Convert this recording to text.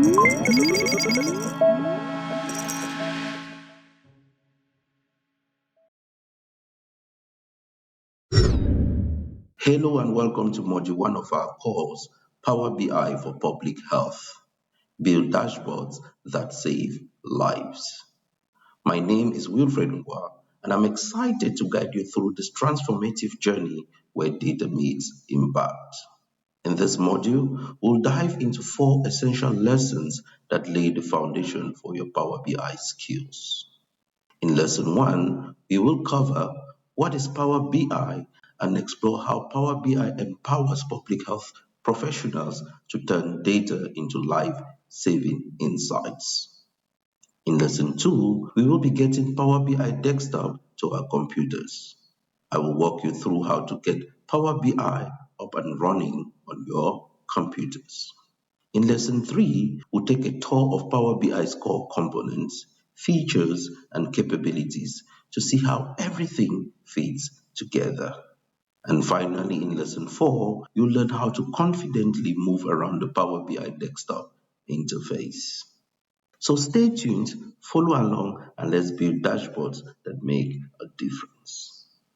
Hello and welcome to Module 1 of our course, Power BI for Public Health. Build dashboards that save lives. My name is Wilfred Ngwa, and I'm excited to guide you through this transformative journey where data meets impact. In this module, we'll dive into 4 essential lessons that lay the foundation for your Power BI skills. In Lesson 1, we will cover what is Power BI and explore how Power BI empowers public health professionals to turn data into life-saving insights. In Lesson 2, we will be getting Power BI desktop to our computers. I will walk you through how to get Power BI up and running on your computers. In Lesson 3, we'll take a tour of Power BI's core components, features, and capabilities to see how everything fits together. And finally, in Lesson 4, you'll learn how to confidently move around the Power BI desktop interface. So stay tuned, follow along, and let's build dashboards that make a difference.